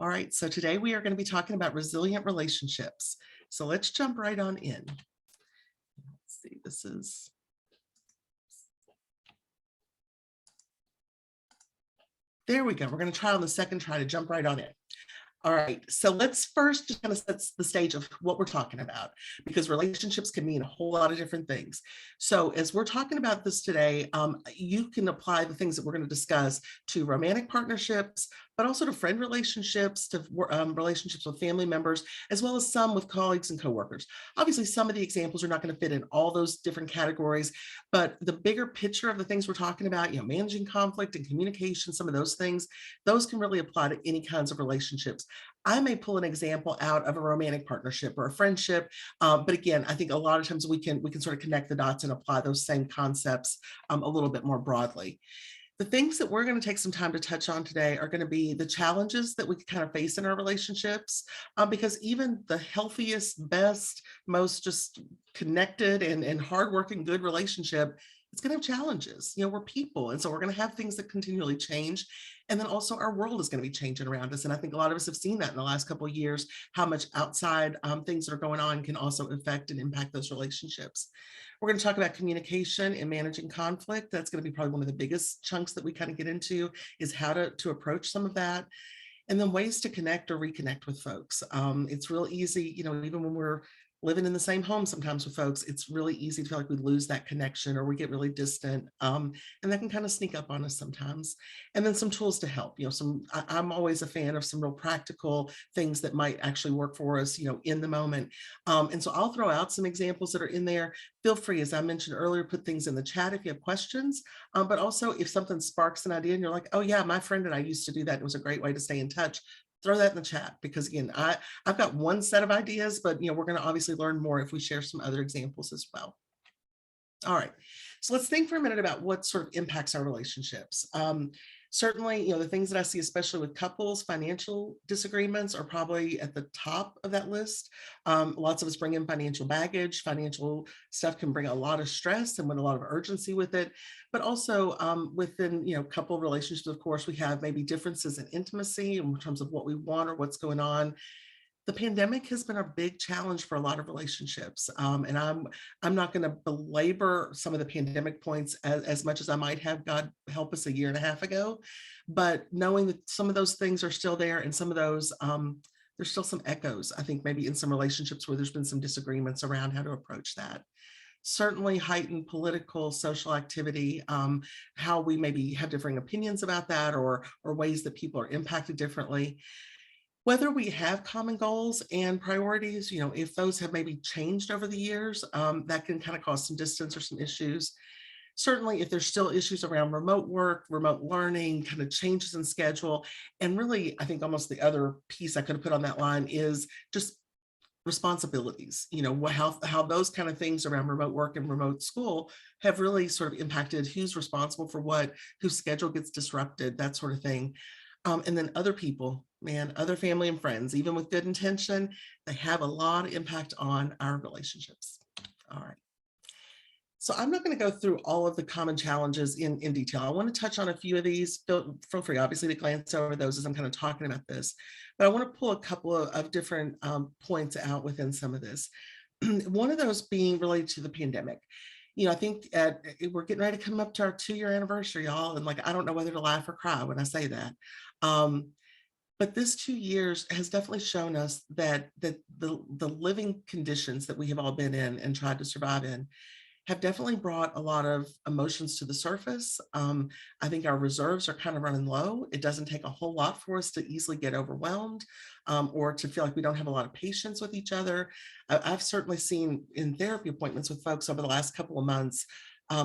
All right, so today we are going to be talking about resilient relationships. So let's jump right on in. Let's see, there we go. We're going to try on the second try to jump right on in. All right, so let's first just kind of set the stage of what we're talking about, because relationships can mean a whole lot of different things. So as we're talking about this today, you can apply the things that we're going to discuss to romantic partnerships, but also to friend relationships, to relationships with family members, as well as some with colleagues and coworkers. Obviously, some of the examples are not going to fit in all those different categories, but the bigger picture of the things we're talking about, managing conflict and communication, some of those things, those can really apply to any kinds of relationships. I may pull an example out of a romantic partnership or a friendship, but again, I think a lot of times we can sort of connect the dots and apply those same concepts a little bit more broadly. The things that we're going to take some time to touch on today are going to be the challenges that we kind of face in our relationships, because even the healthiest, best, most just connected and hardworking, good relationship, it's going to have challenges. We're people. And so we're going to have things that continually change. And then also our world is going to be changing around us. And I think a lot of us have seen that in the last couple of years, how much outside things that are going on can also affect and impact those relationships. We're going to talk about communication and managing conflict. That's going to be probably one of the biggest chunks that we kind of get into, is how to approach some of that. And then ways to connect or reconnect with folks. It's real easy, even when we're living in the same home sometimes with folks, it's really easy to feel like we lose that connection or we get really distant. And that can kind of sneak up on us sometimes. And then some tools to help, I'm always a fan of some real practical things that might actually work for us, in the moment. And so I'll throw out some examples that are in there. Feel free, as I mentioned earlier, put things in the chat if you have questions, but also if something sparks an idea and you're like, oh yeah, my friend and I used to do that. It was a great way to stay in touch. Throw that in the chat, because again, I've got one set of ideas, but we're going to obviously learn more if we share some other examples as well. All right, so let's think for a minute about what sort of impacts our relationships. Certainly, the things that I see, especially with couples, financial disagreements are probably at the top of that list. Lots of us bring in financial baggage. Financial stuff can bring a lot of stress and with a lot of urgency with it. But also within, couple relationships, of course, we have maybe differences in intimacy in terms of what we want or what's going on. The pandemic has been a big challenge for a lot of relationships. And I'm not going to belabor some of the pandemic points as much as I might have, God help us, a year and a half ago. But knowing that some of those things are still there, and some of those, there's still some echoes, I think, maybe in some relationships where there's been some disagreements around how to approach that. Certainly heightened political, social activity, how we maybe have differing opinions about that, or ways that people are impacted differently. Whether we have common goals and priorities, if those have maybe changed over the years, that can kind of cause some distance or some issues. Certainly, if there's still issues around remote work, remote learning, kind of changes in schedule. And really, I think almost the other piece I could have put on that line is just responsibilities, how those kind of things around remote work and remote school have really sort of impacted who's responsible for what, whose schedule gets disrupted, that sort of thing. And then other people, other family and friends, even with good intention, they have a lot of impact on our relationships. All right. So I'm not going to go through all of the common challenges in detail. I want to touch on a few of these. Feel free, obviously, to glance over those as I'm kind of talking about this. But I want to pull a couple of different points out within some of this. One of those being related to the pandemic. I think we're getting ready to come up to our 2-year anniversary, y'all. And I don't know whether to laugh or cry when I say that. But this 2 years has definitely shown us that the living conditions that we have all been in and tried to survive in have definitely brought a lot of emotions to the surface. I think our reserves are kind of running low. It doesn't take a whole lot for us to easily get overwhelmed, or to feel like we don't have a lot of patience with each other. I've certainly seen in therapy appointments with folks over the last couple of months,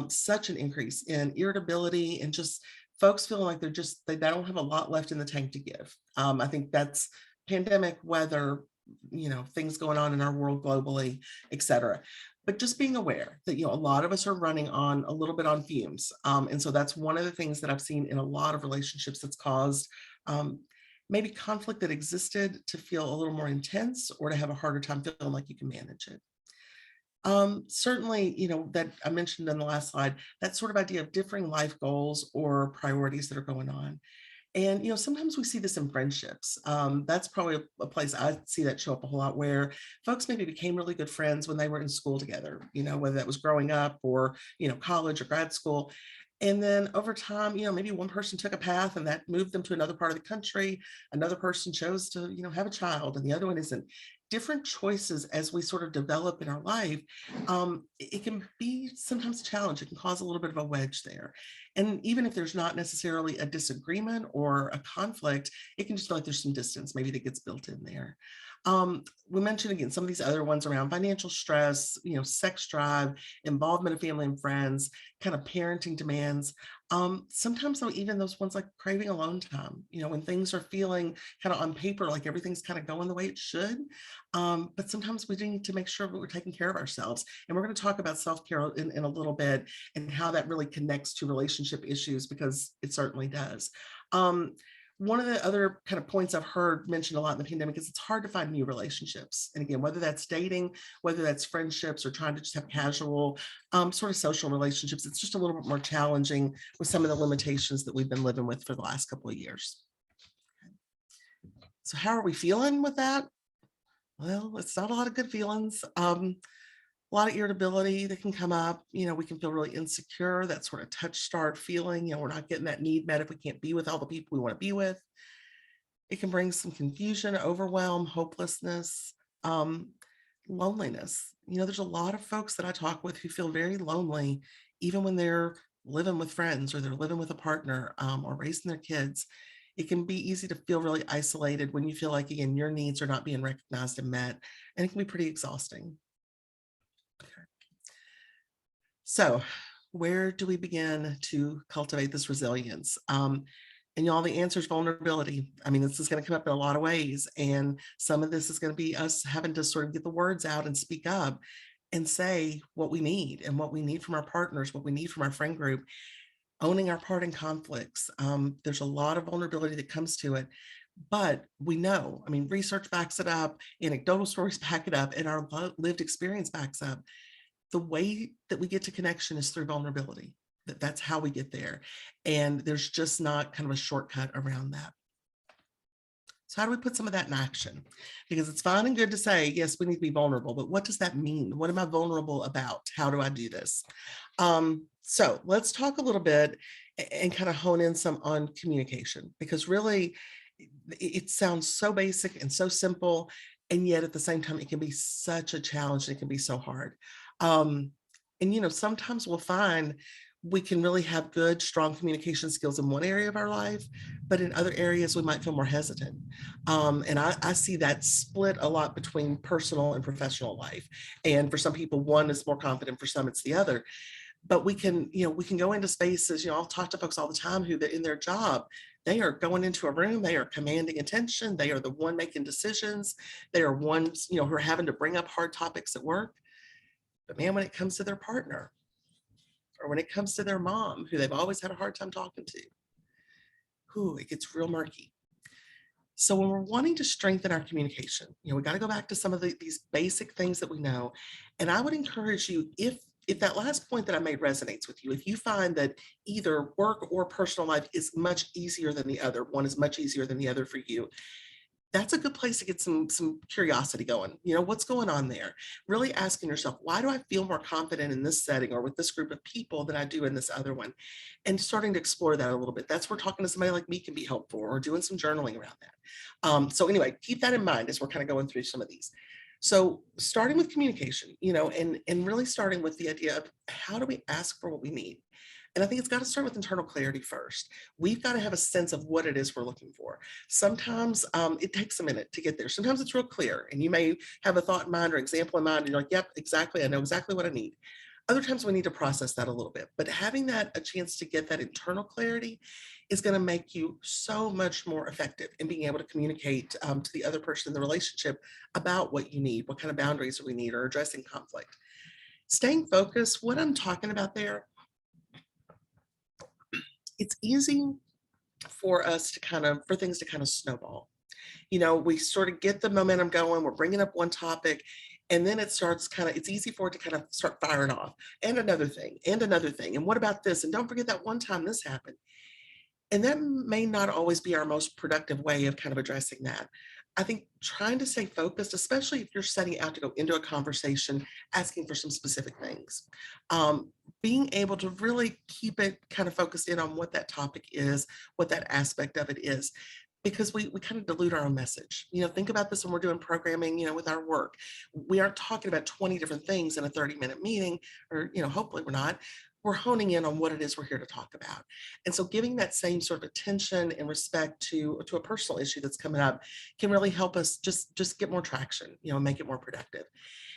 such an increase in irritability and just folks feeling like they don't have a lot left in the tank to give. I think that's pandemic, weather, things going on in our world globally, et cetera. But just being aware that, a lot of us are running on a little bit on fumes. And so that's one of the things that I've seen in a lot of relationships that's caused maybe conflict that existed to feel a little more intense, or to have a harder time feeling like you can manage it. Certainly, that I mentioned in the last slide, that sort of idea of differing life goals or priorities that are going on. And, sometimes we see this in friendships. That's probably a place I see that show up a whole lot, where folks maybe became really good friends when they were in school together, whether that was growing up or, college or grad school. And then over time, maybe one person took a path and that moved them to another part of the country. Another person chose to, have a child, and the other one isn't. Different choices as we sort of develop in our life, it can be sometimes a challenge. It can cause a little bit of a wedge there. And even if there's not necessarily a disagreement or a conflict, it can just feel like there's some distance maybe that gets built in there. We mentioned again some of these other ones around financial stress, sex drive, involvement of family and friends, kind of parenting demands. Sometimes though, even those ones like craving alone time, when things are feeling kind of on paper like everything's kind of going the way it should. But sometimes we do need to make sure that we're taking care of ourselves. And we're going to talk about self-care in a little bit and how that really connects to relationship issues, because it certainly does. One of the other kind of points I've heard mentioned a lot in the pandemic is it's hard to find new relationships. And again, whether that's dating, whether that's friendships, or trying to just have casual sort of social relationships, it's just a little bit more challenging with some of the limitations that we've been living with for the last couple of years. So how are we feeling with that? Well, it's not a lot of good feelings. A lot of irritability that can come up. We can feel really insecure, that sort of touch start feeling, we're not getting that need met if we can't be with all the people we want to be with. It can bring some confusion, overwhelm, hopelessness, loneliness. There's a lot of folks that I talk with who feel very lonely, even when they're living with friends or they're living with a partner, or raising their kids. It can be easy to feel really isolated when you feel like, again, your needs are not being recognized and met, and it can be pretty exhausting. So where do we begin to cultivate this resilience? And y'all, the answer is vulnerability. I mean, this is going to come up in a lot of ways. And some of this is going to be us having to sort of get the words out and speak up and say what we need and what we need from our partners, what we need from our friend group, owning our part in conflicts. There's a lot of vulnerability that comes to it. But we know, I mean, research backs it up, anecdotal stories back it up, and our lived experience backs up. The way that we get to connection is through vulnerability. That's how we get there. And there's just not kind of a shortcut around that. So how do we put some of that in action? Because it's fine and good to say, yes, we need to be vulnerable, but what does that mean? What am I vulnerable about? How do I do this? So let's talk a little bit and kind of hone in some on communication, because really it sounds so basic and so simple. And yet at the same time, it can be such a challenge and it can be so hard. And sometimes we'll find we can really have good, strong communication skills in one area of our life, but in other areas we might feel more hesitant. And I see that split a lot between personal and professional life. And for some people, one is more confident, for some it's the other. But we can go into spaces, I'll talk to folks all the time who in their job, they are going into a room, they are commanding attention, they are the one making decisions, they are ones, who are having to bring up hard topics at work. But man, when it comes to their partner, or when it comes to their mom, who they've always had a hard time talking to, it gets real murky. So when we're wanting to strengthen our communication, we got to go back to some of these basic things that we know. And I would encourage you, if that last point that I made resonates with you, if you find that either work or personal life is much easier than the other, one is much easier than the other for you, that's a good place to get some curiosity going. What's going on there? Really asking yourself, why do I feel more confident in this setting or with this group of people than I do in this other one? And starting to explore that a little bit. That's where talking to somebody like me can be helpful, or doing some journaling around that. So anyway, keep that in mind as we're kind of going through some of these. So starting with communication, and really starting with the idea of how do we ask for what we need? And I think it's got to start with internal clarity first. We've got to have a sense of what it is we're looking for. Sometimes it takes a minute to get there. Sometimes it's real clear, and you may have a thought in mind or example in mind, and you're like, yep, exactly. I know exactly what I need. Other times we need to process that a little bit, but having a chance to get that internal clarity is going to make you so much more effective in being able to communicate to the other person in the relationship about what you need, what kind of boundaries we need, or addressing conflict. Staying focused, what I'm talking about there, it's easy for things to kind of snowball. We sort of get the momentum going, we're bringing up one topic, and then it's easy for it to kind of start firing off. And another thing, and another thing. And what about this? And don't forget that one time this happened. And that may not always be our most productive way of kind of addressing that. I think trying to stay focused, especially if you're setting out to go into a conversation, asking for some specific things. Um, Being able to really keep it kind of focused in on what that topic is, what that aspect of it is, because we kind of dilute our own message. Think about this when we're doing programming, with our work. We aren't talking about 20 different things in a 30-minute meeting, or, hopefully we're not. We're honing in on what it is we're here to talk about. And so giving that same sort of attention and respect to a personal issue that's coming up can really help us just get more traction, make it more productive.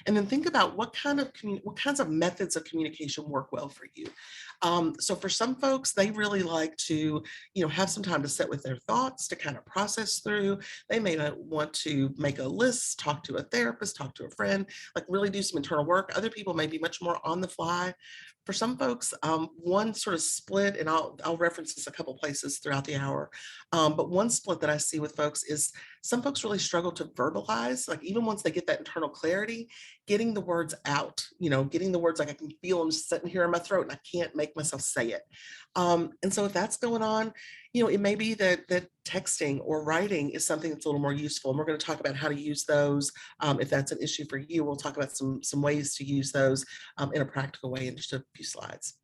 And then think about what kinds of methods of communication work well for you. So for some folks, they really like to, have some time to sit with their thoughts, to kind of process through. They may want to make a list, talk to a therapist, talk to a friend, like really do some internal work. Other people may be much more on the fly. For some folks, one sort of split, and I'll reference this a couple places throughout the hour, but one split that I see with folks is some folks really struggle to verbalize, like even once they get that internal clarity, getting the words out, getting the words, like I can feel them sitting here in my throat and I can't make myself say it. And so if that's going on, it may be that texting or writing is something that's a little more useful. And we're going to talk about how to use those. If that's an issue for you, we'll talk about some ways to use those in a practical way in just a few slides.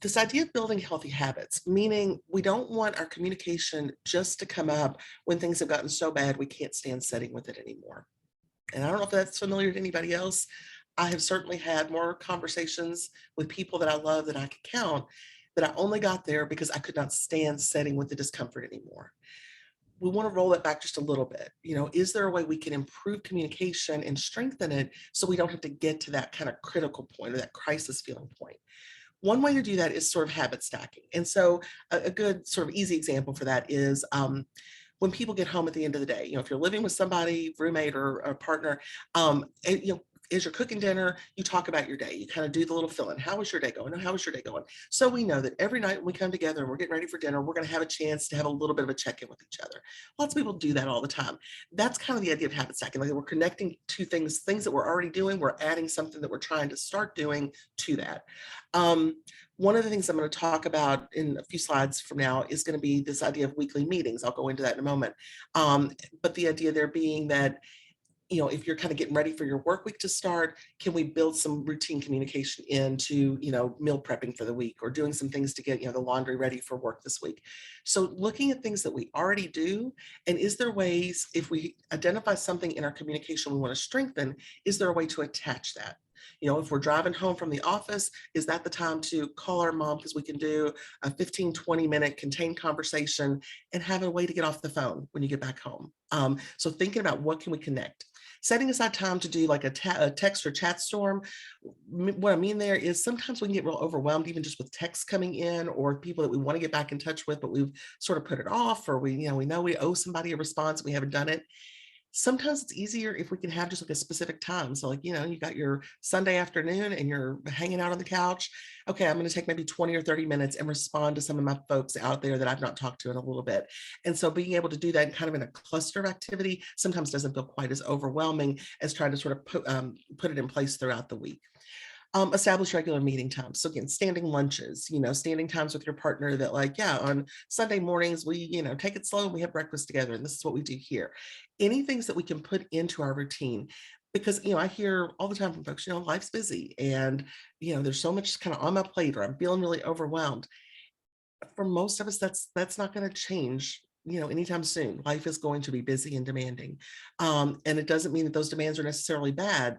This idea of building healthy habits, meaning we don't want our communication just to come up when things have gotten so bad we can't stand sitting with it anymore. And I don't know if that's familiar to anybody else. I have certainly had more conversations with people that I love that I could count, that I only got there because I could not stand sitting with the discomfort anymore. We want to roll it back just a little bit. Is there a way we can improve communication and strengthen it so we don't have to get to that kind of critical point or that crisis feeling point? One way to do that is sort of habit stacking. And so a good sort of easy example for that is when people get home at the end of the day, if you're living with somebody, roommate or a partner, and, as you're cooking dinner, you talk about your day. You kind of do the little fill in. How was your day going? How was your day going? So we know that every night when we come together and we're getting ready for dinner, we're going to have a chance to have a little bit of a check-in with each other. Lots of people do that all the time. That's kind of the idea of habit stacking. Like we're connecting two things that we're already doing. We're adding something that we're trying to start doing to that. One of the things I'm going to talk about in a few slides from now is going to be this idea of weekly meetings. I'll go into that in a moment. But the idea there being that, if you're kind of getting ready for your work week to start, can we build some routine communication into, meal prepping for the week or doing some things to get, the laundry ready for work this week? So looking at things that we already do, and is there ways, if we identify something in our communication we want to strengthen, is there a way to attach that? If we're driving home from the office, is that the time to call our mom because we can do a 15, 20-minute contained conversation and have a way to get off the phone when you get back home? So thinking about what can we connect? Setting aside time to do like a text or chat storm. What I mean there is sometimes we can get real overwhelmed even just with texts coming in or people that we want to get back in touch with, but we've sort of put it off, or we know we owe somebody a response and we haven't done it. Sometimes it's easier if we can have just like a specific time. So like, you got your Sunday afternoon and you're hanging out on the couch. Okay, I'm going to take maybe 20 or 30 minutes and respond to some of my folks out there that I've not talked to in a little bit. And so being able to do that kind of in a cluster of activity sometimes doesn't feel quite as overwhelming as trying to sort of put it in place throughout the week. Establish regular meeting times. So again, standing lunches, standing times with your partner that like, yeah, on Sunday mornings, we, take it slow and we have breakfast together. And this is what we do here. Any things that we can put into our routine, because, I hear all the time from folks, life's busy and, there's so much kind of on my plate or I'm feeling really overwhelmed. For most of us, that's not going to change anytime soon. Life is going to be busy and demanding. And it doesn't mean that those demands are necessarily bad,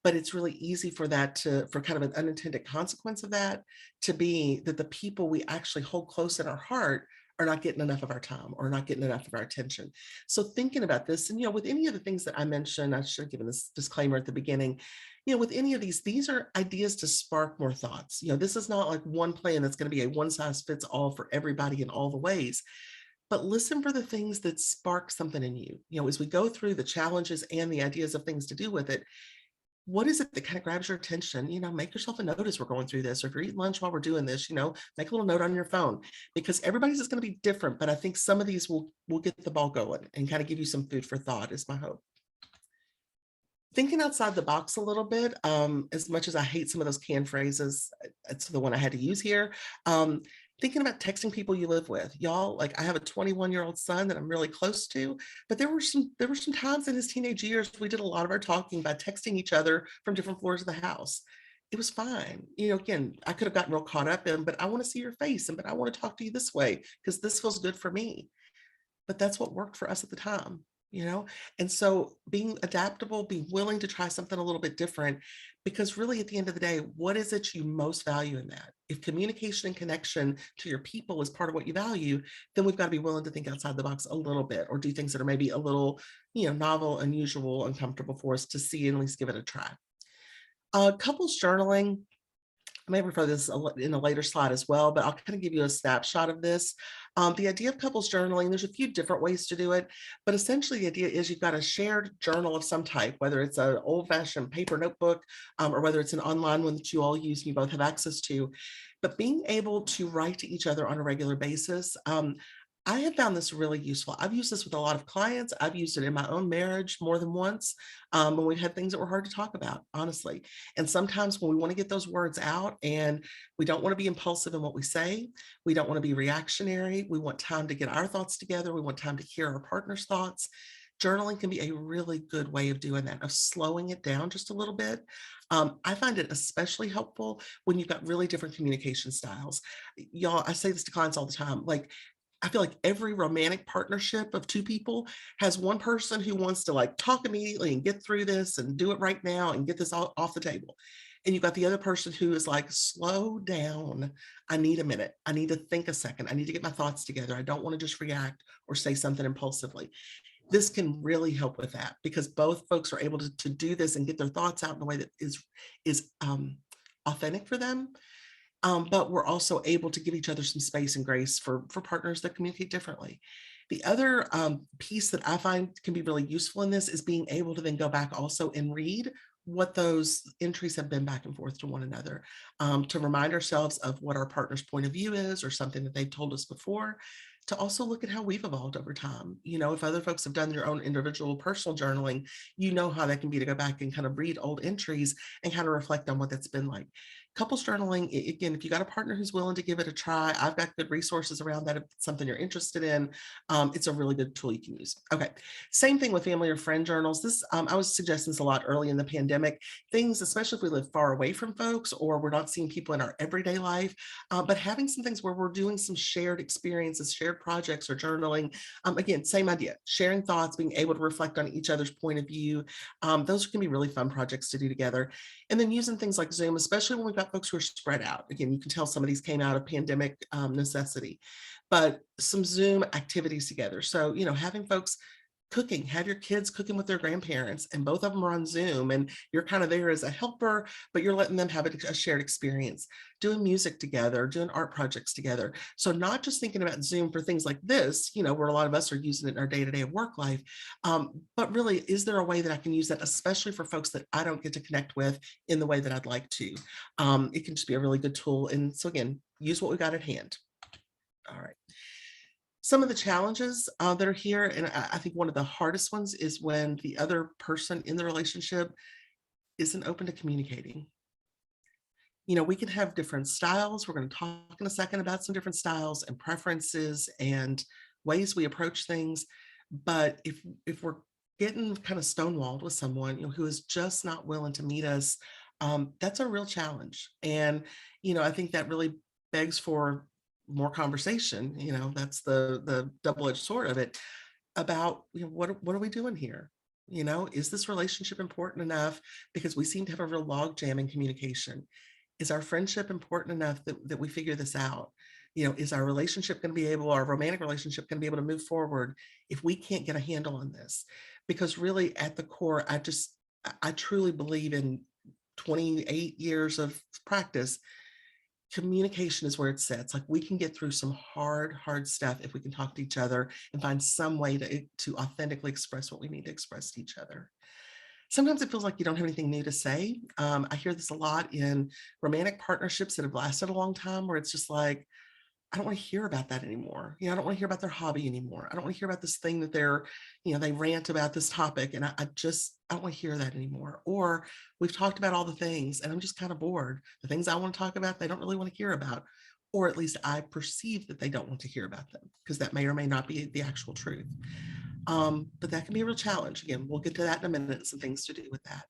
but it's really easy for kind of an unintended consequence of that to be that the people we actually hold close in our heart are not getting enough of our time or not getting enough of our attention. So thinking about this, and, with any of the things that I mentioned, I should have given this disclaimer at the beginning, with any of these are ideas to spark more thoughts. This is not like one plan that's going to be a one size fits all for everybody in all the ways, but listen for the things that spark something in you. As we go through the challenges and the ideas of things to do with it, what is it that kind of grabs your attention? Make yourself a note as we're going through this, or if you're eating lunch while we're doing this, make a little note on your phone, because everybody's is going to be different. But I think some of these will get the ball going and kind of give you some food for thought is my hope. Thinking outside the box a little bit, as much as I hate some of those canned phrases, it's the one I had to use here. Um, Thinking about texting people you live with, y'all. Like I have a 21-year-old son that I'm really close to, but there were some times in his teenage years we did a lot of our talking by texting each other from different floors of the house. It was fine. Again, I could have gotten real caught up in, but I want to see your face, and but I want to talk to you this way because this feels good for me. But that's what worked for us at the time, you know? And so being adaptable, being willing to try something a little bit different, because really at the end of the day, what is it you most value in that? If communication and connection to your people is part of what you value, then we've got to be willing to think outside the box a little bit or do things that are maybe a little, novel, unusual, uncomfortable for us to see and at least give it a try. Couples journaling, I may refer this in a later slide as well, but I'll kind of give you a snapshot of this. The idea of couples journaling, there's a few different ways to do it, but essentially the idea is you've got a shared journal of some type, whether it's an old-fashioned paper notebook, or whether it's an online one that you all use and you both have access to. But being able to write to each other on a regular basis, I have found this really useful. I've used this with a lot of clients. I've used it in my own marriage more than once, when we've had things that were hard to talk about, honestly. And sometimes when we want to get those words out and we don't want to be impulsive in what we say, we don't want to be reactionary, we want time to get our thoughts together, we want time to hear our partner's thoughts. Journaling can be a really good way of doing that, of slowing it down just a little bit. I find it especially helpful when you've got really different communication styles. Y'all, I say this to clients all the time. Like, I feel like every romantic partnership of two people has one person who wants to like talk immediately and get through this and do it right now and get this all off the table. And you've got the other person who is like, slow down. I need a minute. I need to think a second. I need to get my thoughts together. I don't want to just react or say something impulsively. This can really help with that because both folks are able to do this and get their thoughts out in a way that is authentic for them, but we're also able to give each other some space and grace for partners that communicate differently. The other piece that I find can be really useful in this is being able to then go back also and read what those entries have been back and forth to one another, to remind ourselves of what our partner's point of view is or something that they've told us before, to also look at how we've evolved over time. If other folks have done their own individual personal journaling, how that can be to go back and kind of read old entries and kind of reflect on what that's been like. Couples journaling, again, if you got a partner who's willing to give it a try, I've got good resources around that if it's something you're interested in. It's a really good tool you can use. Okay, same thing with family or friend journals. This, I was suggesting this a lot early in the pandemic. Things, especially if we live far away from folks or we're not seeing people in our everyday life, but having some things where we're doing some shared experiences, shared projects or journaling. Again, same idea, sharing thoughts, being able to reflect on each other's point of view. Those can be really fun projects to do together. And then using things like Zoom, especially when we've got folks who are spread out. Again, you can tell some of these came out of pandemic necessity, but some Zoom activities together. So, having folks cooking, have your kids cooking with their grandparents and both of them are on Zoom and you're kind of there as a helper, but you're letting them have a shared experience, doing music together, doing art projects together. So not just thinking about Zoom for things like this, where a lot of us are using it in our day-to-day work life, but really, is there a way that I can use that, especially for folks that I don't get to connect with in the way that I'd like to? It can just be a really good tool. And so again, use what we got at hand. All right. Some of the challenges that are here, and I think one of the hardest ones is when the other person in the relationship isn't open to communicating. We can have different styles. We're going to talk in a second about some different styles and preferences and ways we approach things. But if we're getting kind of stonewalled with someone, who is just not willing to meet us, that's a real challenge. And I think that really begs for more conversation. That's the double-edged sword of it about what are we doing here? Is this relationship important enough? Because we seem to have a real log jam in communication. Is our friendship important enough that we figure this out? Is our relationship going to be able, our romantic relationship going to be able to move forward if we can't get a handle on this? Because really at the core, I truly believe in 28 years of practice, communication is where it sits. Like we can get through some hard stuff if we can talk to each other and find some way to authentically express what we need to express to each other. Sometimes it feels like you don't have anything new to say. I hear this a lot in romantic partnerships that have lasted a long time, where it's just like, I don't want to hear about that anymore. I don't want to hear about their hobby anymore. I don't want to hear about this thing that they're, they rant about this topic. And I don't want to hear that anymore. Or we've talked about all the things and I'm just kind of bored. The things I want to talk about, they don't really want to hear about. Or at least I perceive that they don't want to hear about them, because that may or may not be the actual truth. But that can be a real challenge. Again, we'll get to that in a minute, some things to do with that.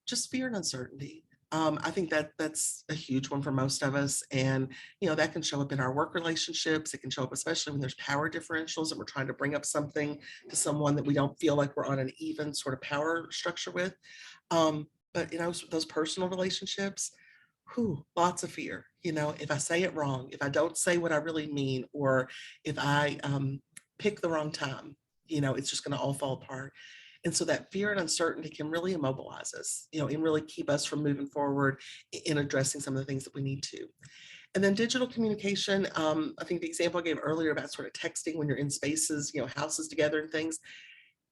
Just fear and uncertainty. I think that that's a huge one for most of us. And, that can show up in our work relationships. It can show up, especially when there's power differentials and we're trying to bring up something to someone that we don't feel like we're on an even sort of power structure with. But, those personal relationships, lots of fear. If I say it wrong, if I don't say what I really mean, or if I pick the wrong time, it's just going to all fall apart. And so that fear and uncertainty can really immobilize us, and really keep us from moving forward in addressing some of the things that we need to. And then digital communication, I think the example I gave earlier about sort of texting when you're in spaces, houses together and things,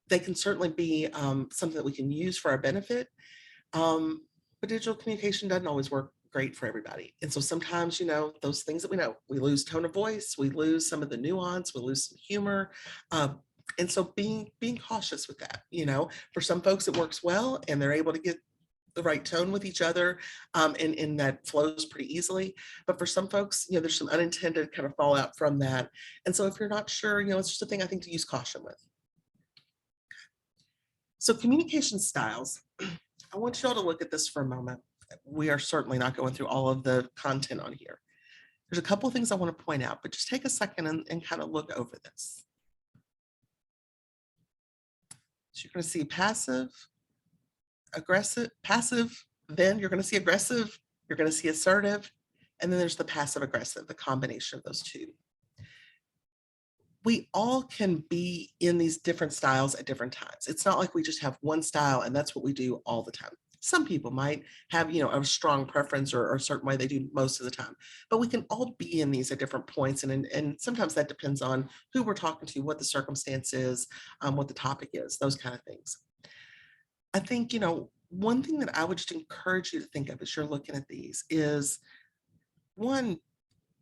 they can certainly be something that we can use for our benefit. But digital communication doesn't always work great for everybody. And so sometimes, those things that we lose tone of voice, we lose some of the nuance, we lose some humor. And so being cautious with that, for some folks it works well and they're able to get the right tone with each other, and that flows pretty easily. But for some folks, there's some unintended kind of fallout from that. And so if you're not sure, it's just a thing I think to use caution with. So communication styles, I want you all to look at this for a moment. We are certainly not going through all of the content on here. There's a couple of things I want to point out, but just take a second and kind of look over this. So you're going to see passive, aggressive, passive, then you're going to see aggressive, you're going to see assertive, and then there's the passive aggressive, the combination of those two. We all can be in these different styles at different times. It's not like we just have one style and that's what we do all the time. Some people might have, a strong preference or a certain way they do most of the time, but we can all be in these at different points. And sometimes that depends on who we're talking to, what the circumstance is, what the topic is, those kind of things. I think, one thing that I would just encourage you to think of as you're looking at these is, one,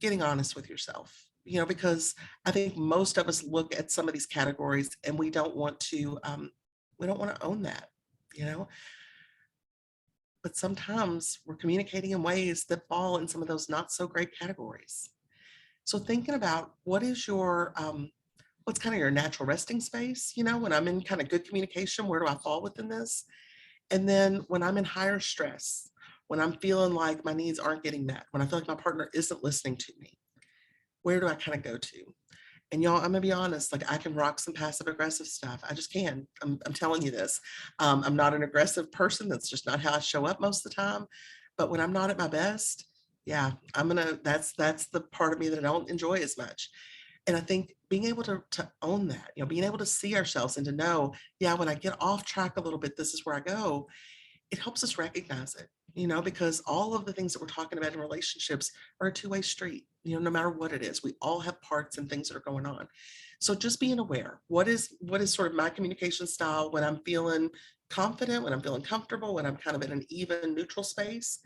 getting honest with yourself, because I think most of us look at some of these categories and we don't want to own that, but sometimes we're communicating in ways that fall in some of those not so great categories. So thinking about what is your, what's kind of your natural resting space, when I'm in kind of good communication, where do I fall within this? And then when I'm in higher stress, when I'm feeling like my needs aren't getting met, when I feel like my partner isn't listening to me, where do I kind of go to? And y'all, I'm gonna be honest, like I can rock some passive aggressive stuff. I just can. I'm telling you this. I'm not an aggressive person. That's just not how I show up most of the time. But when I'm not at my best, yeah, that's the part of me that I don't enjoy as much. And I think being able to own that, being able to see ourselves and to know, yeah, when I get off track a little bit, this is where I go. It helps us recognize it, because all of the things that we're talking about in relationships are a two-way street, no matter what it is. We all have parts and things that are going on. So just being aware, what is sort of my communication style when I'm feeling confident, when I'm feeling comfortable, when I'm kind of in an even neutral space,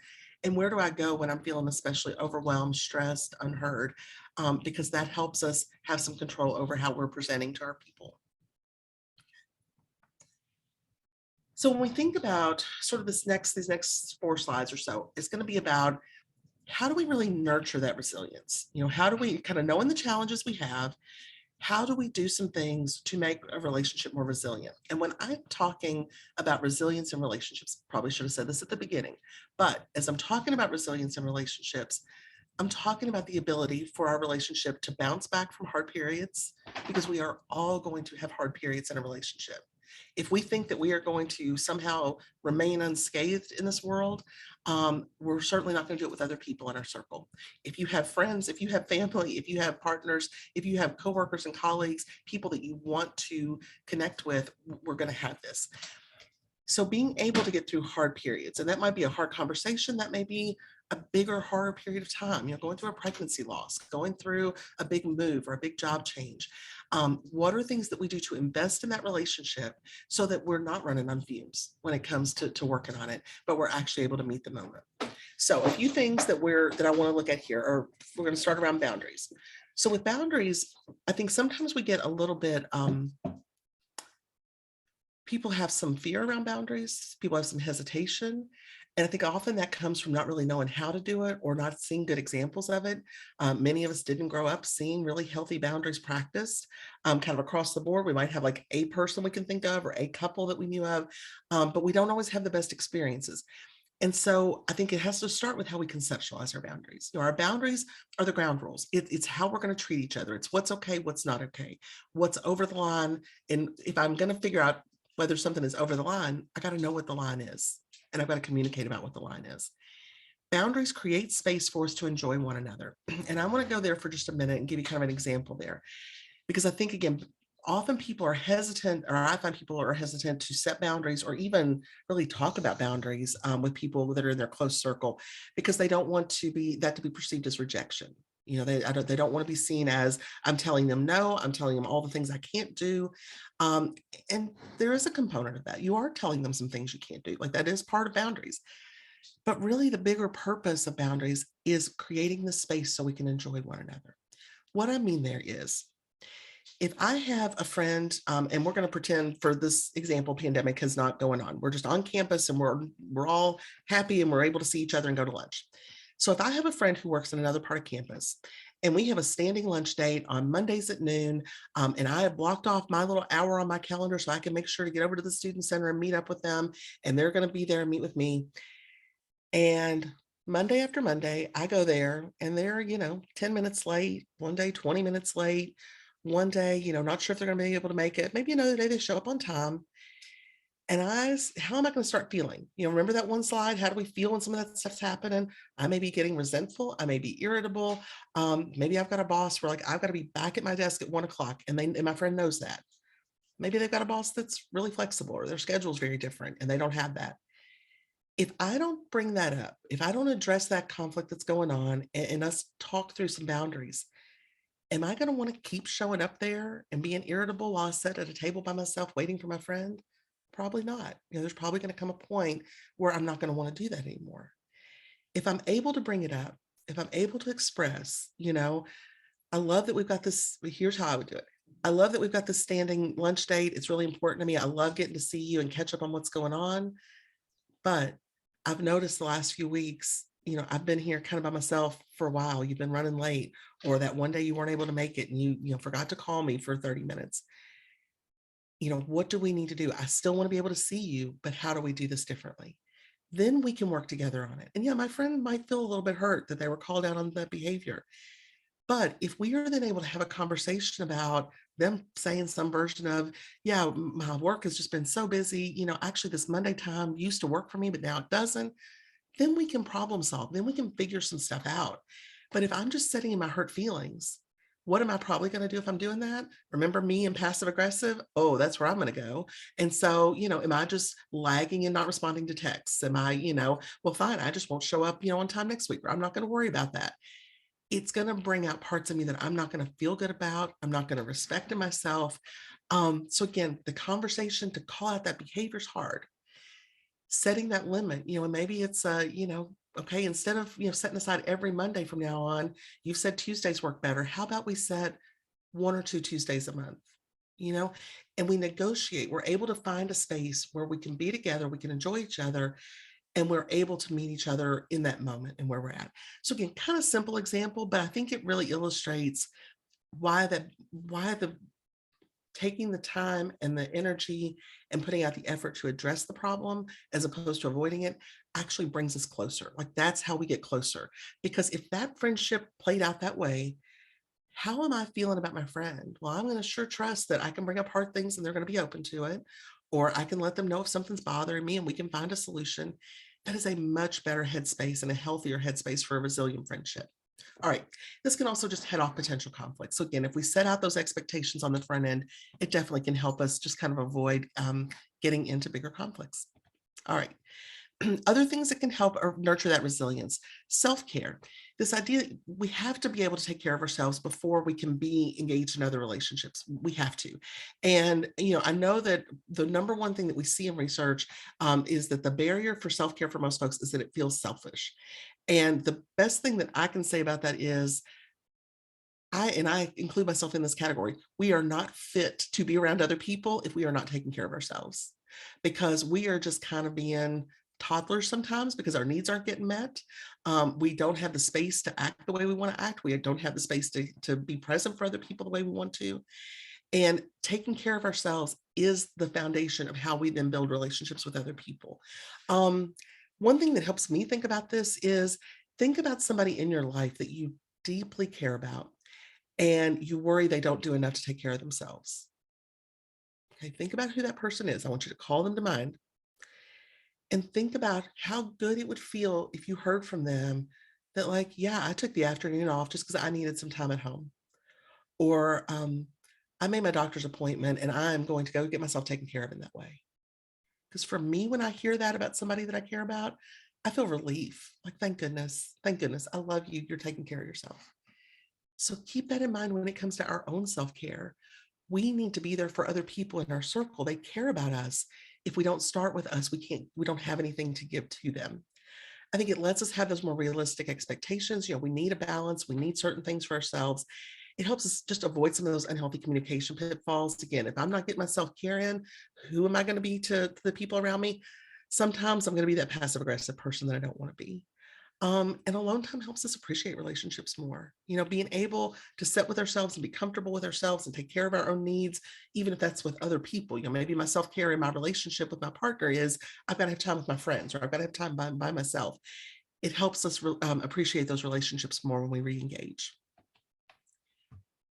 and where do I go when I'm feeling especially overwhelmed, stressed, unheard, because that helps us have some control over how we're presenting to our people. So when we think about sort of these next 4 slides or so, it's going to be about how do we really nurture that resilience? How do we kind of knowing the challenges we have, how do we do some things to make a relationship more resilient? And when I'm talking about resilience in relationships, probably should have said this at the beginning, but as I'm talking about resilience in relationships, I'm talking about the ability for our relationship to bounce back from hard periods, because we are all going to have hard periods in a relationship. If we think that we are going to somehow remain unscathed in this world, we're certainly not going to do it with other people in our circle. If you have friends, if you have family, if you have partners, if you have coworkers and colleagues, people that you want to connect with, we're going to have this. So being able to get through hard periods, and that might be a hard conversation, that may be a bigger, harder period of time, going through a pregnancy loss, going through a big move or a big job change. What are things that we do to invest in that relationship so that we're not running on fumes when it comes to working on it, but we're actually able to meet the moment? So a few things that I want to look at here, or we're going to start around boundaries. So with boundaries, I think sometimes we get a little bit, people have some fear around boundaries. People have some hesitation. And I think often that comes from not really knowing how to do it or not seeing good examples of it. Many of us didn't grow up seeing really healthy boundaries practiced kind of across the board. We might have like a person we can think of or a couple that we knew of, but we don't always have the best experiences. And so I think it has to start with how we conceptualize our boundaries. Our boundaries are the ground rules. It's how we're going to treat each other. It's what's okay, what's not okay, what's over the line. And if I'm going to figure out whether something is over the line, I got to know what the line is. And I've got to communicate about what the line is. Boundaries create space for us to enjoy one another. And I want to go there for just a minute and give you kind of an example there. Because I think, again, often people are hesitant, or I find people are hesitant to set boundaries or even really talk about boundaries with people that are in their close circle, because they don't want to be perceived as rejection. They don't want to be seen as I'm telling them no, I'm telling them all the things I can't do. And there is a component of that. You are telling them some things you can't do. Like that is part of boundaries. But really the bigger purpose of boundaries is creating the space so we can enjoy one another. What I mean there is, if I have a friend, and we're going to pretend for this example, pandemic is not going on. We're just on campus and we're all happy and we're able to see each other and go to lunch. So if I have a friend who works in another part of campus and we have a standing lunch date on Mondays at noon, and I have blocked off my little hour on my calendar so I can make sure to get over to the student center and meet up with them, and they're going to be there and meet with me. And Monday after Monday, I go there and they're, 10 minutes late, one day, 20 minutes late, one day, not sure if they're going to be able to make it. Maybe another day they show up on time. And how am I going to start feeling? Remember that one slide? How do we feel when some of that stuff's happening? I may be getting resentful. I may be irritable. Maybe I've got a boss where like, I've got to be back at my desk at 1:00 and my friend knows that. Maybe they've got a boss that's really flexible or their schedule is very different and they don't have that. If I don't bring that up, if I don't address that conflict that's going on and us talk through some boundaries, am I going to want to keep showing up there and being irritable while I sit at a table by myself waiting for my friend? Probably not. There's probably going to come a point where I'm not going to want to do that anymore. If I'm able to bring it up, if I'm able to express, I love that we've got this. Here's how I would do it. I love that we've got this standing lunch date. It's really important to me. I love getting to see you and catch up on what's going on. But I've noticed the last few weeks, I've been here kind of by myself for a while. You've been running late, or that one day you weren't able to make it and you forgot to call me for 30 minutes. What do we need to do? I still want to be able to see you, but how do we do this differently? Then we can work together on it. And yeah, my friend might feel a little bit hurt that they were called out on that behavior. But if we are then able to have a conversation about them saying some version of, yeah, my work has just been so busy, actually this Monday time used to work for me, but now it doesn't, then we can problem solve. Then we can figure some stuff out. But if I'm just sitting in my hurt feelings, what am I probably going to do if I'm doing that? Remember me and passive aggressive? Oh, that's where I'm going to go. And so, am I just lagging and not responding to texts? Am I, well, fine, I just won't show up, on time next week, or I'm not going to worry about that. It's going to bring out parts of me that I'm not going to feel good about. I'm not going to respect in myself. So again, the conversation to call out that behavior is hard. Setting that limit, and maybe it's, okay, instead of, setting aside every Monday from now on, you said Tuesdays work better. How about we set 1 or 2 Tuesdays a month, and we negotiate. We're able to find a space where we can be together, we can enjoy each other, and we're able to meet each other in that moment and where we're at. So again, kind of simple example, but I think it really illustrates why the taking the time and the energy and putting out the effort to address the problem as opposed to avoiding it actually brings us closer. Like that's how we get closer. Because if that friendship played out that way, how am I feeling about my friend? Well, I'm going to sure trust that I can bring up hard things and they're going to be open to it. Or I can let them know if something's bothering me and we can find a solution. That is a much better headspace and a healthier headspace for a resilient friendship. All right, this can also just head off potential conflicts. So again, if we set out those expectations on the front end, it definitely can help us just kind of avoid getting into bigger conflicts. All right, Other things that can help or nurture that resilience, self-care. This idea that we have to be able to take care of ourselves before we can be engaged in other relationships. We have to. And, I know that the number one thing that we see in research is that the barrier for self-care for most folks is that it feels selfish. And the best thing that I can say about that is I include myself in this category. We are not fit to be around other people if we are not taking care of ourselves, because we are just kind of being toddlers sometimes because our needs aren't getting met. We don't have the space to act the way we want to act. We don't have the space to be present for other people the way we want to. And taking care of ourselves is the foundation of how we then build relationships with other people. One thing that helps me think about this is think about somebody in your life that you deeply care about and you worry they don't do enough to take care of themselves. Okay, think about who that person is. I want you to call them to mind and think about how good it would feel if you heard from them that, like, yeah, I took the afternoon off just because I needed some time at home. Or I made my doctor's appointment and I'm going to go get myself taken care of in that way. Because for me, when I hear that about somebody that I care about, I feel relief. Like, thank goodness, I love you. You're taking care of yourself. So keep that in mind when it comes to our own self-care. We need to be there for other people in our circle. They care about us. If we don't start with us, we don't have anything to give to them. I think it lets us have those more realistic expectations. We need a balance. We need certain things for ourselves. It helps us just avoid some of those unhealthy communication pitfalls. Again, if I'm not getting my self-care in, who am I going to be to the people around me? Sometimes I'm going to be that passive aggressive person that I don't want to be. And alone time helps us appreciate relationships more. Being able to sit with ourselves and be comfortable with ourselves and take care of our own needs, even if that's with other people. Maybe my self-care in my relationship with my partner is I've got to have time with my friends, or I've got to have time by myself. It helps us appreciate those relationships more when we re-engage.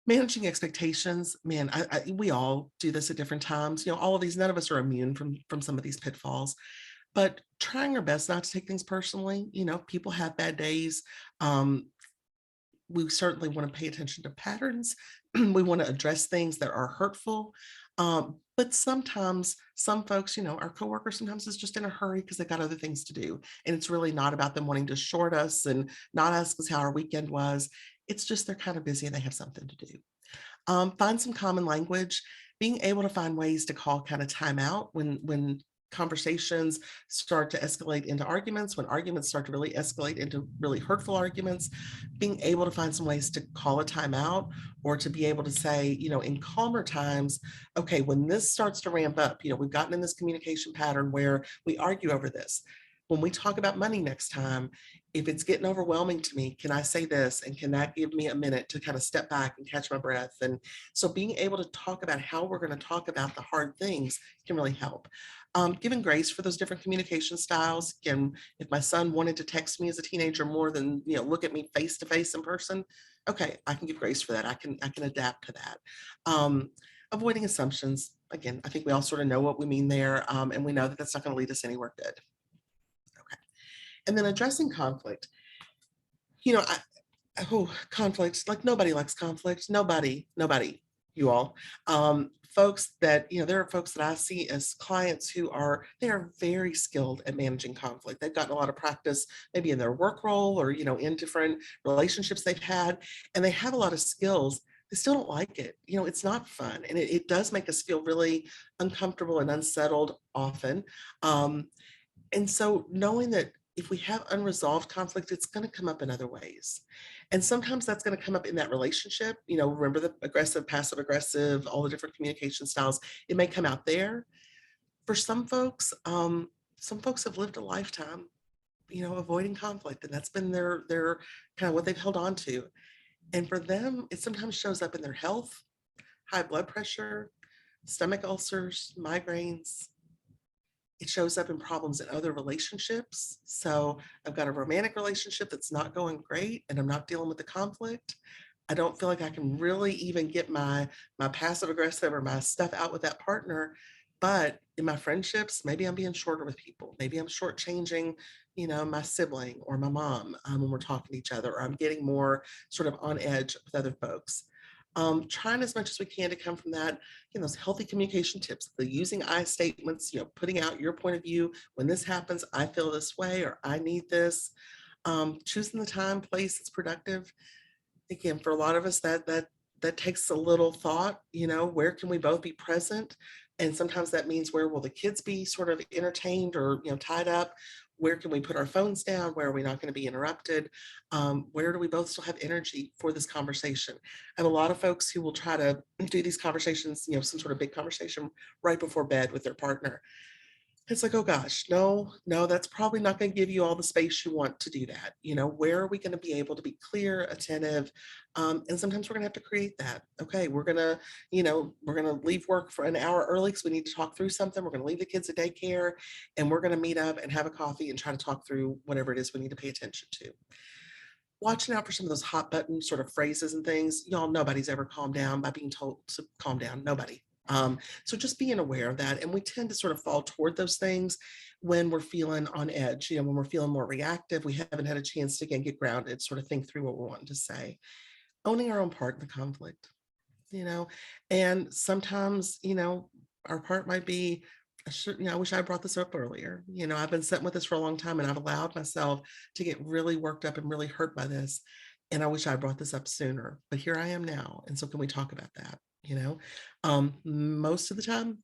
Managing expectations, man, we all do this at different times. All of these, none of us are immune from some of these pitfalls. But trying our best not to take things personally. People have bad days. We certainly want to pay attention to patterns. We want to address things that are hurtful. But sometimes some folks, our coworkers sometimes is just in a hurry because they got other things to do. And it's really not about them wanting to short us and not ask us how our weekend was. It's just they're kind of busy and they have something to do. Find some common language, being able to find ways to call kind of time out when conversations start to escalate into arguments, when arguments start to really escalate into really hurtful arguments, being able to find some ways to call a timeout, or to be able to say, in calmer times, okay, when this starts to ramp up, we've gotten in this communication pattern where we argue over this. When we talk about money next time, if it's getting overwhelming to me, can I say this? And can that give me a minute to kind of step back and catch my breath? And so being able to talk about how we're going to talk about the hard things can really help. Giving grace for those different communication styles. Again, if my son wanted to text me as a teenager more than look at me face to face in person, okay, I can give grace for that. I can adapt to that. Avoiding assumptions. Again, I think we all sort of know what we mean there, and we know that that's not going to lead us anywhere good. Okay, and then addressing conflict. Conflict, like nobody likes conflict. Nobody, you all. Folks that, there are folks that I see as clients they are very skilled at managing conflict. They've gotten a lot of practice, maybe in their work role or, in different relationships they've had, and they have a lot of skills. They still don't like it. It's not fun. And it does make us feel really uncomfortable and unsettled often. And so knowing that if we have unresolved conflict, it's going to come up in other ways. And sometimes that's going to come up in that relationship. Remember the aggressive, passive aggressive, all the different communication styles. It may come out there. For some folks have lived a lifetime, avoiding conflict. And that's been their kind of what they've held on to. And for them, it sometimes shows up in their health, high blood pressure, stomach ulcers, migraines. It shows up in problems in other relationships. So I've got a romantic relationship that's not going great and I'm not dealing with the conflict. I don't feel like I can really even get my passive aggressive or my stuff out with that partner. But in my friendships, maybe I'm being shorter with people. Maybe I'm shortchanging, my sibling or my mom when we're talking to each other, or I'm getting more sort of on edge with other folks. Trying as much as we can to come from that, those healthy communication tips, the using I statements, putting out your point of view. When this happens, I feel this way, or I need this. Choosing the time, place that's productive. Again, for a lot of us, that takes a little thought. Where can we both be present? And sometimes that means, where will the kids be sort of entertained or tied up? Where can we put our phones down? Where are we not going to be interrupted? Where do we both still have energy for this conversation? I have a lot of folks who will try to do these conversations, some sort of big conversation right before bed with their partner. It's like, oh gosh, no, no, that's probably not going to give you all the space you want to do that. Where are we going to be able to be clear, attentive? And sometimes we're going to have to create that. Okay, we're going to leave work for an hour early because we need to talk through something. We're going to leave the kids at daycare, and we're going to meet up and have a coffee and try to talk through whatever it is we need to pay attention to. Watching out for some of those hot button sort of phrases and things. Y'all, nobody's ever calmed down by being told to calm down. Nobody. So just being aware of that. And we tend to sort of fall toward those things when we're feeling on edge, when we're feeling more reactive, we haven't had a chance to, again, get grounded, sort of think through what we're wanting to say. Owning our own part in the conflict, and sometimes, our part might be, I wish I brought this up earlier. I've been sitting with this for a long time, and I've allowed myself to get really worked up and really hurt by this. And I wish I brought this up sooner, but here I am now. And so can we talk about that? Most of the time,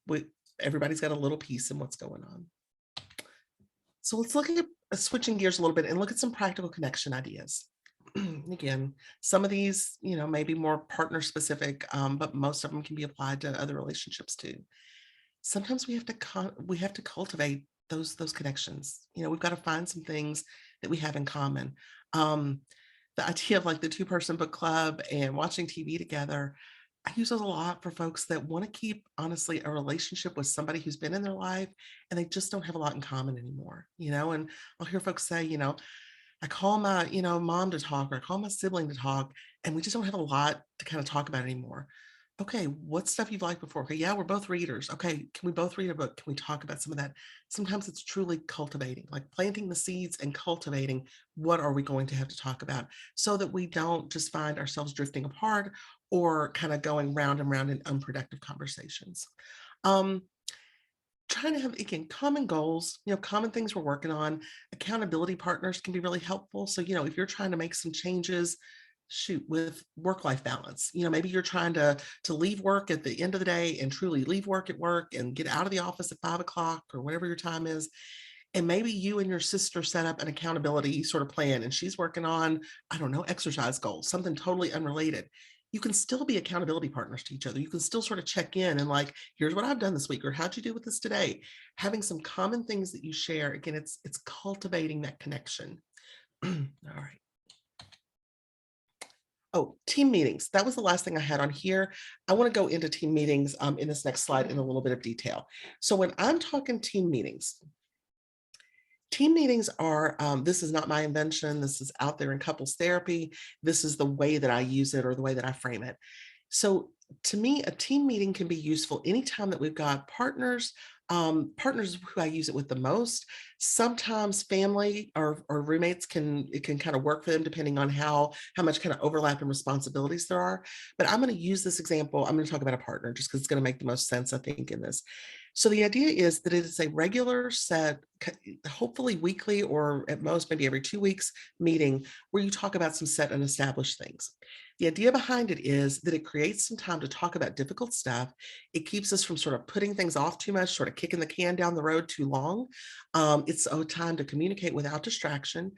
everybody's got a little piece in what's going on. So let's look at switching gears a little bit and look at some practical connection ideas. Again, some of these, may be more partner specific, but most of them can be applied to other relationships too. Sometimes we have to cultivate those connections. We've got to find some things that we have in common. The idea of like the 2-person book club and watching TV together, I use those a lot for folks that want to keep, honestly, a relationship with somebody who's been in their life and they just don't have a lot in common anymore. And I'll hear folks say, I call my, mom to talk, or I call my sibling to talk, and we just don't have a lot to kind of talk about anymore. Okay, what stuff you've liked before? Okay, yeah, we're both readers. Okay, can we both read a book? Can we talk about some of that? Sometimes it's truly cultivating, like planting the seeds and cultivating what are we going to have to talk about, so that we don't just find ourselves drifting apart or kind of going round and round in unproductive conversations. Trying to have, again, common goals, common things we're working on. Accountability partners can be really helpful. So, if you're trying to make some changes, shoot, with work-life balance, maybe you're trying to leave work at the end of the day and truly leave work at work and get out of the office at 5 o'clock or whatever your time is. And maybe you and your sister set up an accountability sort of plan, and she's working on, I don't know, exercise goals, something totally unrelated. You can still be accountability partners to each other. You can still sort of check in and like, here's what I've done this week, or how'd you do with this today? Having some common things that you share. Again, it's cultivating that connection. All right. Oh, team meetings. That was the last thing I had on here. I want to go into team meetings in this next slide in a little bit of detail. So when I'm talking team meetings are, this is not my invention. This is out there in couples therapy. This is the way that I use it, or the way that I frame it. So to me, a team meeting can be useful anytime that we've got partners who I use it with the most. Sometimes family or roommates it can kind of work for them, depending on how much kind of overlap and responsibilities there are. But I'm going to use this example. I'm going to talk about a partner just because it's going to make the most sense, I think, in this. So the idea is that it is a regular set, hopefully weekly, or at most maybe every 2 weeks meeting, where you talk about some set and established things. The idea behind it is that it creates some time to talk about difficult stuff. It keeps us from sort of putting things off too much, sort of kicking the can down the road too long. It's a time to communicate without distraction.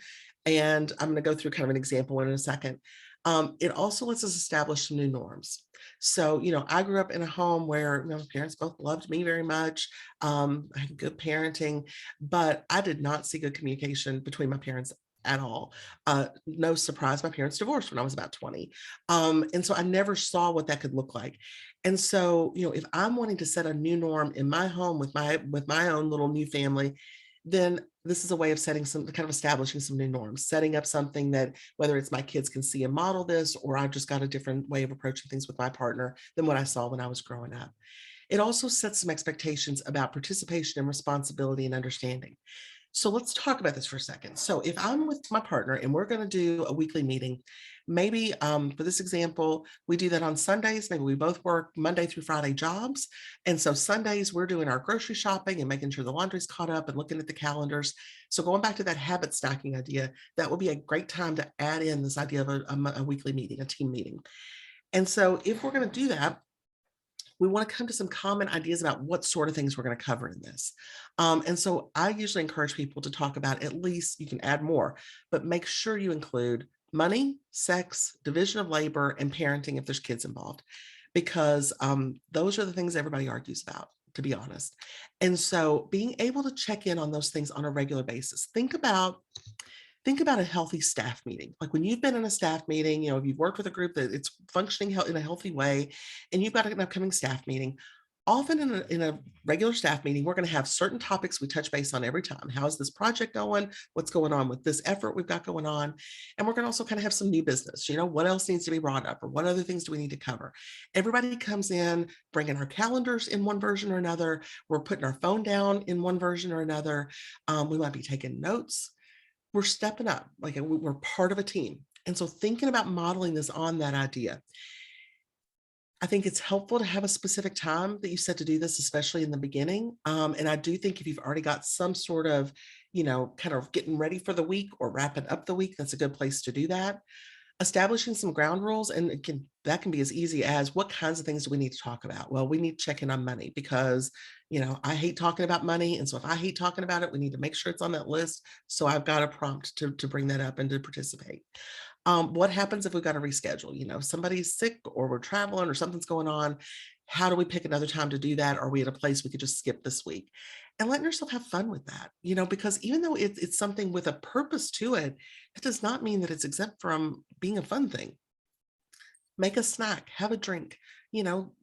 And I'm going to go through kind of an example in a second. It also lets us establish some new norms. So, I grew up in a home where my parents both loved me very much. I had good parenting, but I did not see good communication between my parents at all. No surprise, my parents divorced when I was about 20. And so I never saw what that could look like. And so, if I'm wanting to set a new norm in my home with my own little new family, then this is a way of setting some kind of establishing some new norms, setting up something that, whether it's my kids can see and model this, or I've just got a different way of approaching things with my partner than what I saw when I was growing up. It also sets some expectations about participation and responsibility and understanding. So let's talk about this for a second. So if I'm with my partner and we're going to do a weekly meeting, Maybe for this example, we do that on Sundays. Maybe we both work Monday through Friday jobs. And so Sundays, we're doing our grocery shopping and making sure the laundry's caught up and looking at the calendars. So going back to that habit stacking idea, that would be a great time to add in this idea of a weekly meeting, a team meeting. And so if we're going to do that, we want to come to some common ideas about what sort of things we're going to cover in this. And so I usually encourage people to talk about, at least, you can add more, but make sure you include money, sex, division of labor, and parenting if there's kids involved, because those are the things everybody argues about, to be honest. And so being able to check in on those things on a regular basis. Think about a healthy staff meeting. Like when you've been in a staff meeting, if you've worked with a group that it's functioning in a healthy way, and you've got an upcoming staff meeting, often in a regular staff meeting, we're going to have certain topics we touch base on every time. How's this project going? What's going on with this effort we've got going on? And we're going to also kind of have some new business. What else needs to be brought up, or what other things do we need to cover? Everybody comes in, bringing our calendars in one version or another. We're putting our phone down in one version or another. We might be taking notes. We're stepping up, like we're part of a team. And so thinking about modeling this on that idea, I think it's helpful to have a specific time that you set to do this, especially in the beginning. And I do think if you've already got some sort of, kind of getting ready for the week or wrapping up the week, that's a good place to do that. Establishing some ground rules, and that can be as easy as, what kinds of things do we need to talk about? Well, we need to check in on money because, I hate talking about money. And so if I hate talking about it, we need to make sure it's on that list. So I've got a prompt to bring that up and to participate. What happens if we've got to reschedule? Somebody's sick or we're traveling or something's going on. How do we pick another time to do that? Are we at a place we could just skip this week? And letting yourself have fun with that, because even though it's something with a purpose to it, it does not mean that it's exempt from being a fun thing. Make a snack, have a drink,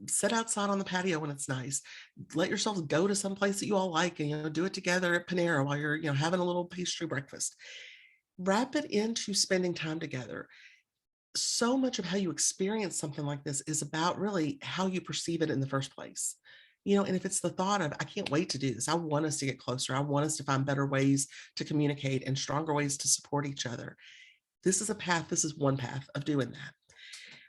sit outside on the patio when it's nice. Let yourselves go to some place that you all like and, do it together at Panera while you're, having a little pastry breakfast. Wrap it into spending time together. So much of how you experience something like this is about really how you perceive it in the first place. And if it's the thought of, I can't wait to do this, I want us to get closer, I want us to find better ways to communicate and stronger ways to support each other. This is one path of doing that.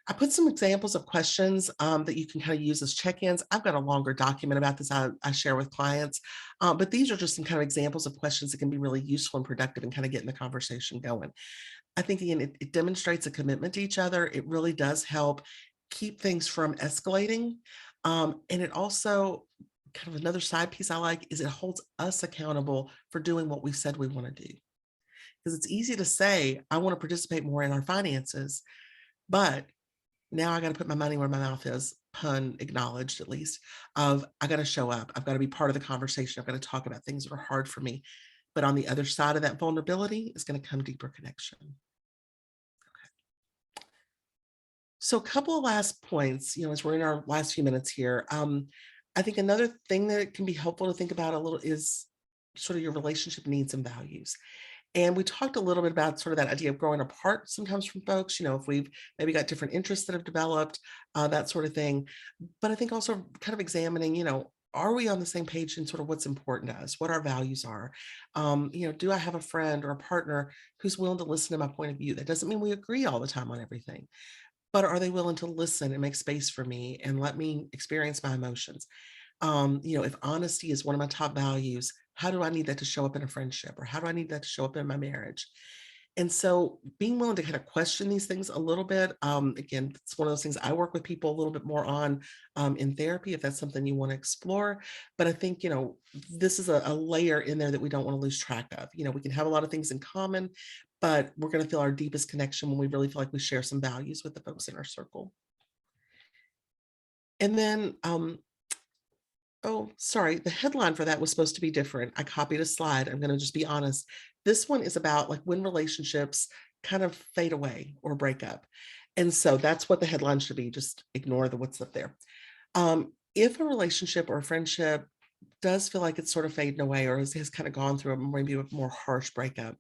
I put some examples of questions that you can kind of use as check-ins. I've got a longer document about this I share with clients, but these are just some kind of examples of questions that can be really useful and productive and kind of getting the conversation going. I think, again, it demonstrates a commitment to each other. It really does help keep things from escalating. And it also, kind of another side piece I like, is it holds us accountable for doing what we said we want to do. Because it's easy to say, I want to participate more in our finances, but now I got to put my money where my mouth is, pun acknowledged at least, of I got to show up. I've got to be part of the conversation. I've got to talk about things that are hard for me. But on the other side of that vulnerability is going to come deeper connection. So a couple of last points, as we're in our last few minutes here. I think another thing that can be helpful to think about a little is sort of your relationship needs and values. And we talked a little bit about sort of that idea of growing apart sometimes from folks, if we've maybe got different interests that have developed, that sort of thing. But I think also kind of examining, are we on the same page in sort of what's important to us, what our values are? Do I have a friend or a partner who's willing to listen to my point of view? That doesn't mean we agree all the time on everything, but are they willing to listen and make space for me and let me experience my emotions? If honesty is one of my top values, how do I need that to show up in a friendship, or how do I need that to show up in my marriage? And so being willing to kind of question these things a little bit, again, it's one of those things I work with people a little bit more on in therapy, if that's something you want to explore. But I think, this is a layer in there that we don't want to lose track of. We can have a lot of things in common, but we're going to feel our deepest connection when we really feel like we share some values with the folks in our circle. And then, oh, sorry, the headline for that was supposed to be different. I copied a slide. I'm going to just be honest. This one is about like when relationships kind of fade away or break up. And so that's what the headline should be. Just ignore the what's up there. If a relationship or a friendship does feel like it's sort of fading away, or has kind of gone through maybe a more harsh breakup,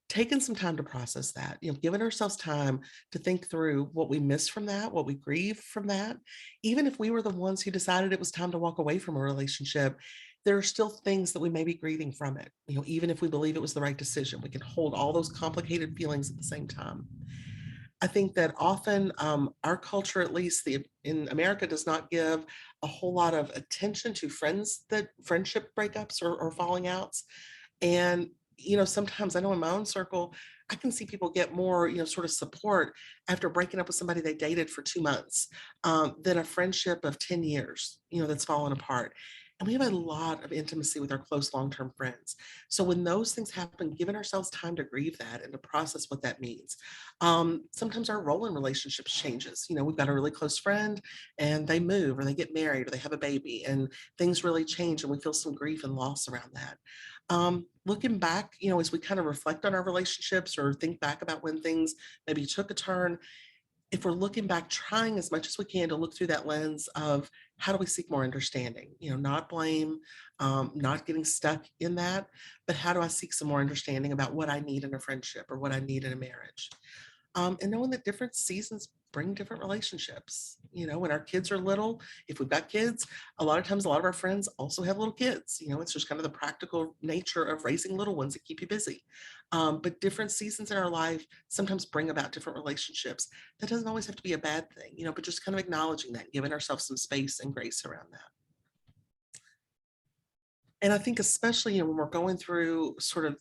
taking some time to process that, giving ourselves time to think through what we miss from that, what we grieve from that. Even if we were the ones who decided it was time to walk away from a relationship, there are still things that we may be grieving from it. Even if we believe it was the right decision, we can hold all those complicated feelings at the same time. I think that often our culture, at least in America, does not give a whole lot of attention to friendship breakups or falling outs. And, sometimes I know in my own circle, I can see people get more, sort of support after breaking up with somebody they dated for 2 months than a friendship of 10 years, that's fallen apart. And we have a lot of intimacy with our close long-term friends. So when those things happen, giving ourselves time to grieve that and to process what that means. Sometimes our role in relationships changes. We've got a really close friend and they move or they get married or they have a baby and things really change and we feel some grief and loss around that. Looking back, as we kind of reflect on our relationships or think back about when things maybe took a turn, if we're looking back, trying as much as we can to look through that lens of how do we seek more understanding, not blame, not getting stuck in that, but how do I seek some more understanding about what I need in a friendship or what I need in a marriage? And knowing that different seasons bring different relationships. When our kids are little, if we've got kids, a lot of times a lot of our friends also have little kids. It's just kind of the practical nature of raising little ones that keep you busy. But different seasons in our life sometimes bring about different relationships. That doesn't always have to be a bad thing, but just kind of acknowledging that, giving ourselves some space and grace around that. And I think especially, when we're going through sort of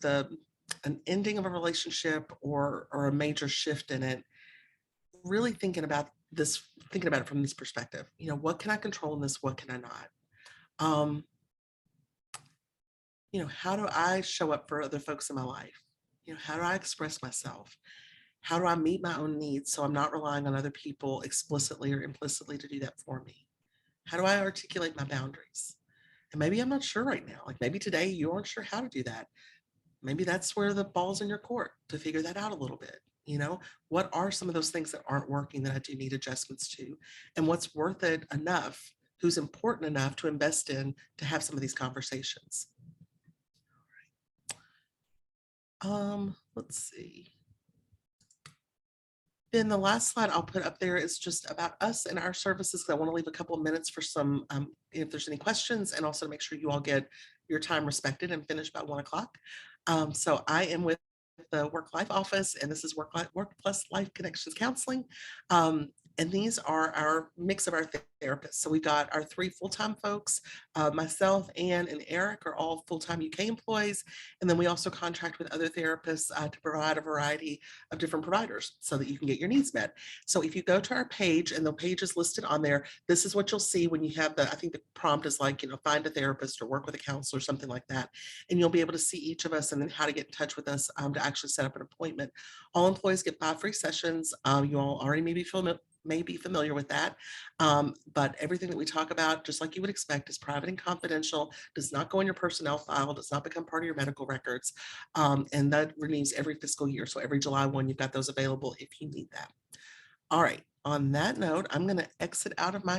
an ending of a relationship or a major shift in it, really thinking about it from this perspective. What can I control in this? What can I not? Um, how do I show up for other folks in my life? How do I express myself? How do I meet my own needs so I'm not relying on other people explicitly or implicitly to do that for me? How do I articulate my boundaries? And maybe I'm not sure right now. Like maybe today you aren't sure how to do that. Maybe that's where the ball's in your court to figure that out a little bit. What are some of those things that aren't working that I do need adjustments to? And what's worth it enough? Who's important enough to invest in to have some of these conversations? Let's see. Then the last slide I'll put up there is just about us and our services. 'Cause I want to leave a couple of minutes for some, if there's any questions, and also to make sure you all get your time respected and finish by 1 o'clock. So I am with the Work Life Office, and this is Work Plus Life Connections Counseling. And these are our mix of our therapists. So we've got our 3 full-time folks, myself, Anne, and Eric are all full-time UK employees. And then we also contract with other therapists to provide a variety of different providers so that you can get your needs met. So if you go to our page and the page is listed on there, this is what you'll see when you have I think the prompt is like, find a therapist or work with a counselor, something like that. And you'll be able to see each of us and then how to get in touch with us to actually set up an appointment. All employees get 5 free sessions. You all already may be familiar with that. But everything that we talk about, just like you would expect, is private and confidential, does not go in your personnel file, does not become part of your medical records. And that renews every fiscal year. So every July 1, you've got those available if you need that. All right. On that note, I'm going to exit out of my